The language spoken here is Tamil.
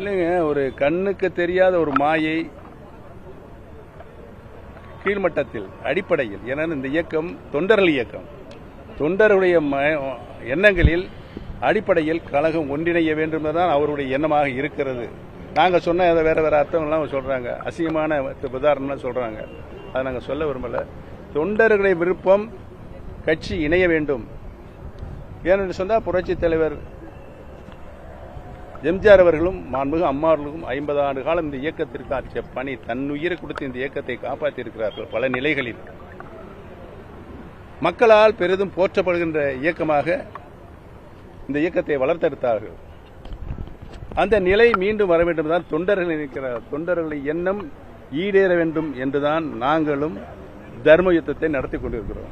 இல்லைங்க, ஒரு கண்ணுக்கு தெரியாத ஒரு மாயை கீழ்மட்டத்தில் அடிப்படையில், ஏன்னா இந்த இயக்கம் தொண்டர்கள் இயக்கம், தொண்டருடைய எண்ணங்களில் அடிப்படையில் கழகம் ஒன்றிணைய வேண்டும் என்றுதான் அவருடைய எண்ணமாக இருக்கிறது. நாங்கள் சொன்ன வேற வேற அர்த்தங்கள்லாம் சொல்றாங்க, அசிங்கமான உதாரணம்லாம் சொல்றாங்க. அதை நாங்கள் சொல்ல விரும்பல. தொண்டர்களுடைய விருப்பம் கட்சி இணைய வேண்டும். ஏனென்று சொன்னால் புரட்சித் தலைவர் எம்ஜிஆர் அவர்களும் மாண்புமிகு அம்மா அவர்களும் 50 ஆண்டு காலம் இந்த இயக்கத்திற்கு ஆற்றிய பணி, தன்னுயிரை கொடுத்து இந்த இயக்கத்தை காப்பாற்றியிருக்கிறார்கள். பல நிலைகளில் மக்களால் பெரிதும் போற்றப்படுகின்ற இயக்கமாக இந்த இயக்கத்தை வளர்த்தெடுத்தார்கள். அந்த நிலை மீண்டும் வர வேண்டும் தான் தொண்டர்கள் நினைக்கிறார். தொண்டர்களின் எண்ணம் ஈடேற வேண்டும் என்றுதான் நாங்களும் தர்ம யுத்தத்தை நடத்தி கொண்டிருக்கிறோம்.